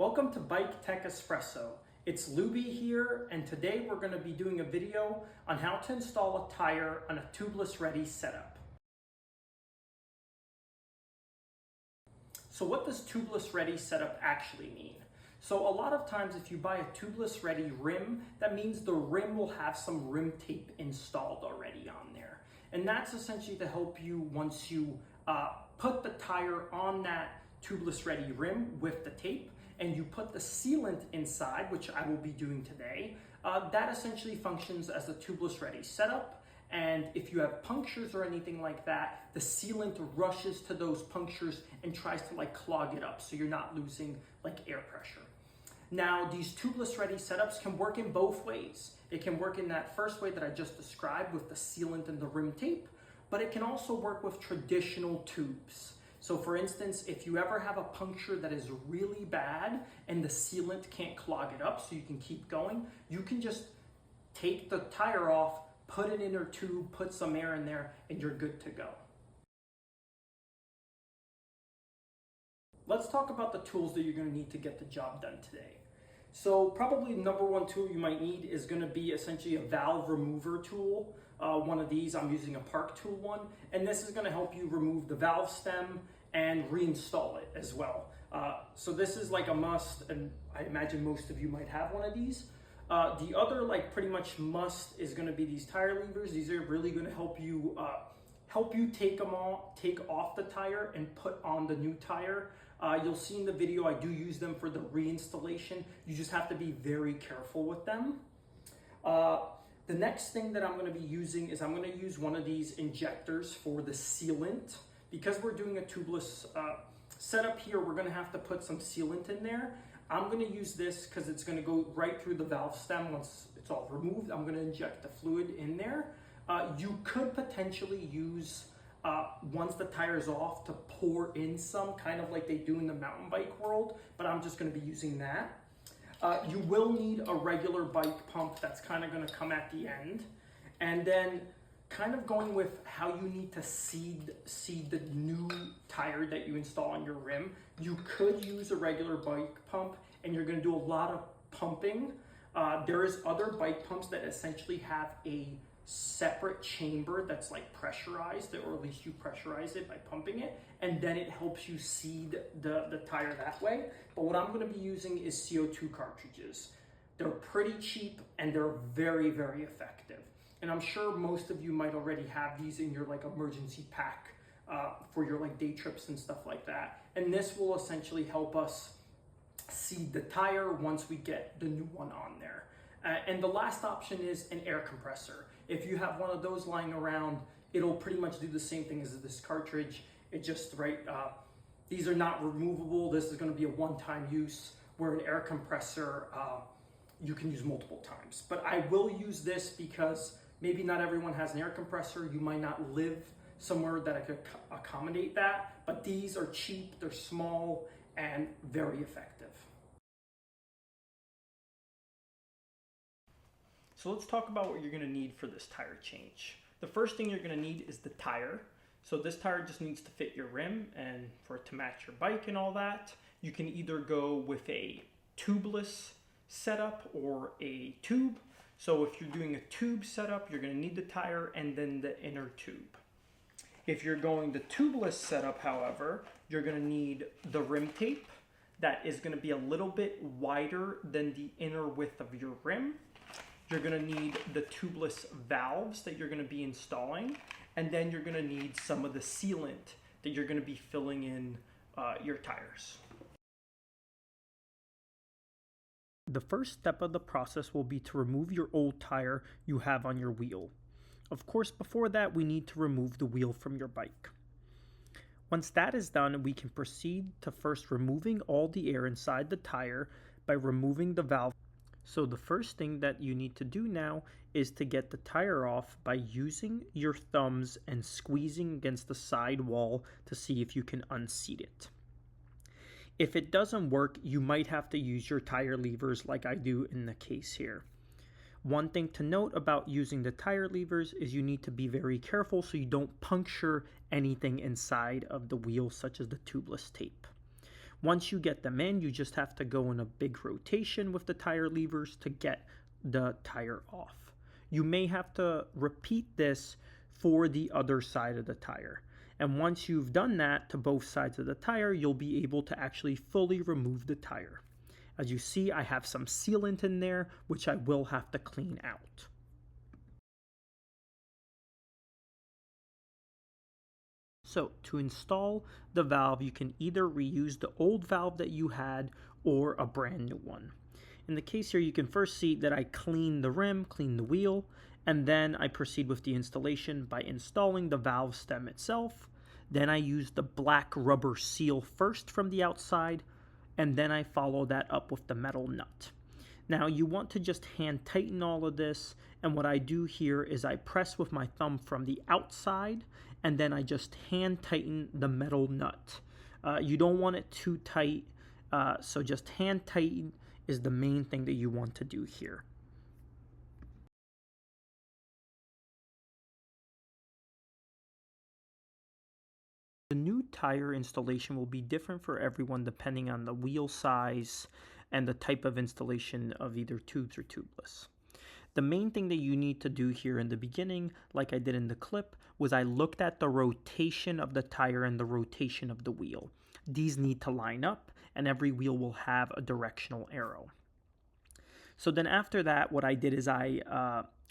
Welcome to Bike Tech Espresso. It's Luby here, and today we're going to be doing a video on how to install a tire on a tubeless ready setup. So what does tubeless ready setup actually mean? So a lot of times if you buy a tubeless ready rim, that means the rim will have some rim tape installed already on there. And that's essentially to help you once you put the tire on that tubeless ready rim with the tape, and you put the sealant inside, which I will be doing today. That essentially functions as the tubeless ready setup. And if you have punctures or anything like that, the sealant rushes to those punctures and tries to clog it up so you're not losing air pressure. Now, these tubeless ready setups can work in both ways. It can work in that first way that I just described with the sealant and the rim tape, but it can also work with traditional tubes. So for instance, if you ever have a puncture that is really bad and the sealant can't clog it up so you can keep going, you can just take the tire off, put an inner tube, put some air in there, and you're good to go. Let's talk about the tools that you're going to need to get the job done today. So probably the number one tool you might need is going to be essentially a valve remover tool. One of these, I'm using a Park Tool one, and this is going to help you remove the valve stem and reinstall it as well. So this is a must, and I imagine most of you might have one of these. The other pretty much must is going to be these tire levers. These are really going to help you take off the tire and put on the new tire. You'll see in the video I do use them for the reinstallation. You just have to be very careful with them. The next thing that I'm going to be using is I'm going to use one of these injectors for the sealant. Because we're doing a tubeless setup here, we're going to have to put some sealant in there. I'm going to use this because it's going to go right through the valve stem. Once it's all removed, I'm going to inject the fluid in there. You could potentially use, once the tire's off, to pour in some, kind of like they do in the mountain bike world, but I'm just going to be using that. You will need a regular bike pump that's kind of going to come at the end. And then kind of going with how you need to seed the new tire that you install on your rim. You could use a regular bike pump and you're going to do a lot of pumping. There is other bike pumps that essentially have a separate chamber that's pressurized, or at least you pressurize it by pumping it, and then it helps you seed the tire that way. But what I'm going to be using is CO2 cartridges. They're pretty cheap and they're very, very effective. And I'm sure most of you might already have these in your emergency pack for your day trips and stuff like that. And this will essentially help us seed the tire once we get the new one on there. And the last option is an air compressor. If you have one of those lying around, it'll pretty much do the same thing as this cartridge. It just, these are not removable. This is going to be a one-time use, where an air compressor you can use multiple times. But I will use this because maybe not everyone has an air compressor. You might not live somewhere that I could accommodate that, but these are cheap, they're small, and very effective. So let's talk about what you're going to need for this tire change. The first thing you're going to need is the tire. So this tire just needs to fit your rim and for it to match your bike and all that. You can either go with a tubeless setup or a tube. So if you're doing a tube setup, you're going to need the tire and then the inner tube. If you're going the tubeless setup, however, you're going to need the rim tape that is going to be a little bit wider than the inner width of your rim. You're going to need the tubeless valves that you're going to be installing, and then you're going to need some of the sealant that you're going to be filling in your tires. The first step of the process will be to remove your old tire you have on your wheel. Of course, before that, we need to remove the wheel from your bike. Once that is done, we can proceed to first removing all the air inside the tire by removing the valve. So the first thing that you need to do now is to get the tire off by using your thumbs and squeezing against the side wall to see if you can unseat it. If it doesn't work, you might have to use your tire levers like I do in the case here. One thing to note about using the tire levers is you need to be very careful so you don't puncture anything inside of the wheel, such as the tubeless tape. Once you get them in, you just have to go in a big rotation with the tire levers to get the tire off. You may have to repeat this for the other side of the tire. And once you've done that to both sides of the tire, you'll be able to actually fully remove the tire. As you see, I have some sealant in there, which I will have to clean out. So to install the valve, you can either reuse the old valve that you had or a brand new one. In the case here, you can first see that I clean the rim, clean the wheel, and then I proceed with the installation by installing the valve stem itself. Then I use the black rubber seal first from the outside, and then I follow that up with the metal nut. Now you want to just hand tighten all of this, and what I do here is I press with my thumb from the outside, and then I just hand tighten the metal nut. You don't want it too tight, so just hand tighten is the main thing that you want to do here. The new tire installation will be different for everyone depending on the wheel size and the type of installation of either tubes or tubeless. The main thing that you need to do here in the beginning, like I did in the clip, was I looked at the rotation of the tire and the rotation of the wheel. These need to line up, and every wheel will have a directional arrow. So then after that, what I did is I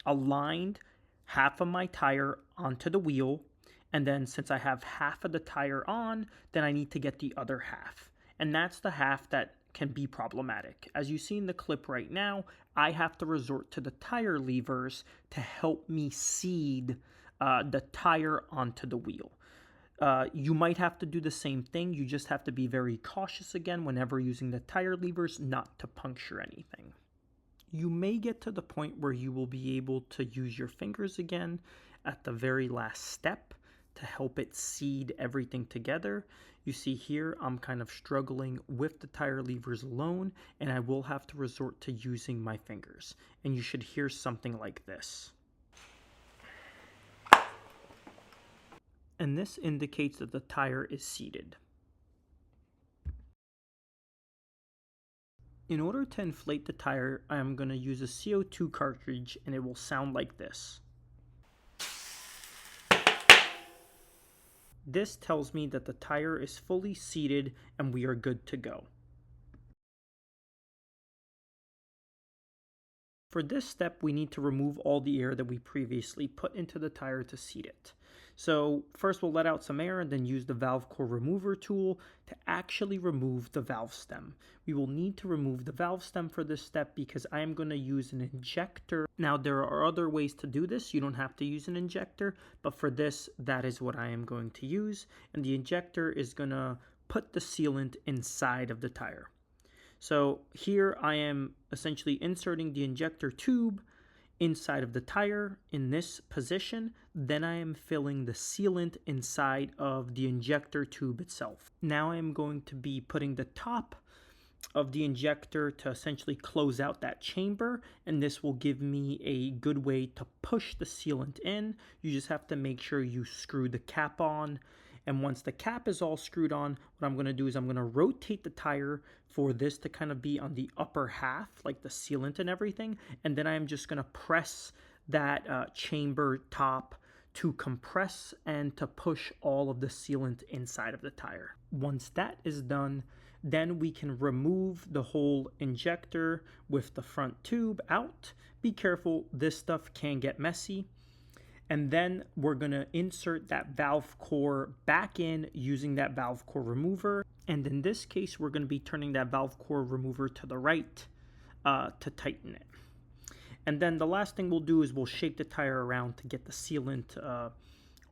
aligned half of my tire onto the wheel, and then since I have half of the tire on, then I need to get the other half. And that's the half that can be problematic. As you see in the clip right now, I have to resort to the tire levers to help me seed the tire onto the wheel. You might have to do the same thing. You just have to be very cautious again whenever using the tire levers not to puncture anything. You may get to the point where you will be able to use your fingers again at the very last step to help it seed everything together. You see here, I'm kind of struggling with the tire levers alone, and I will have to resort to using my fingers. And you should hear something like this. And this indicates that the tire is seated. In order to inflate the tire, I am going to use a CO2 cartridge, and it will sound like this. This tells me that the tire is fully seated and we are good to go. For this step, we need to remove all the air that we previously put into the tire to seat it. So first we'll let out some air and then use the valve core remover tool to actually remove the valve stem. We will need to remove the valve stem for this step because I am going to use an injector. Now there are other ways to do this. You don't have to use an injector, but for this, that is what I am going to use. And the injector is going to put the sealant inside of the tire. So here I am essentially inserting the injector tube inside of the tire in this position. Then I am filling the sealant inside of the injector tube itself. Now I am going to be putting the top of the injector to essentially close out that chamber, and this will give me a good way to push the sealant in. You just have to make sure you screw the cap on. And once the cap is all screwed on, what I'm going to do is I'm going to rotate the tire for this to kind of be on the upper half, like the sealant and everything. And then I'm just going to press that chamber top to compress and to push all of the sealant inside of the tire. Once that is done, then we can remove the whole injector with the front tube out. Be careful, this stuff can get messy. And then we're going to insert that valve core back in using that valve core remover. And in this case, we're going to be turning that valve core remover to the right to tighten it. And then the last thing we'll do is we'll shake the tire around to get the sealant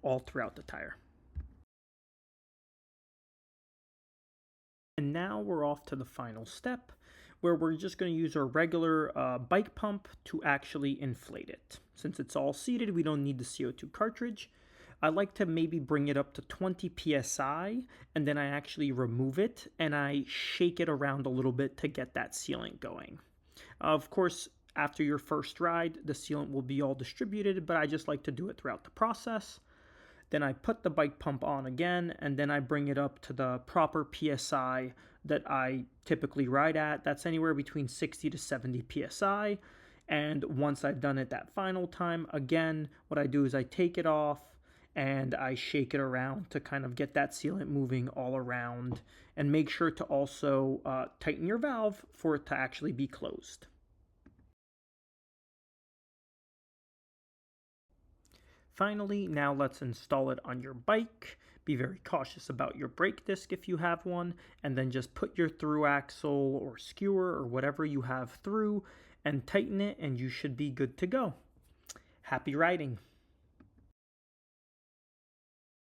all throughout the tire. And now we're off to the final step, where we're just going to use our regular bike pump to actually inflate it. Since it's all seated, we don't need the CO2 cartridge. I like to maybe bring it up to 20 psi, and then I actually remove it and I shake it around a little bit to get that sealant going. Of course, after your first ride, the sealant will be all distributed, but I just like to do it throughout the process. Then I put the bike pump on again, and then I bring it up to the proper PSI that I typically ride at. That's anywhere between 60 to 70 PSI. And once I've done it that final time, again, what I do is I take it off and I shake it around to kind of get that sealant moving all around, and make sure to also tighten your valve for it to actually be closed. Finally, now let's install it on your bike. Be very cautious about your brake disc if you have one, and then just put your through axle or skewer or whatever you have through and tighten it, and you should be good to go. Happy riding!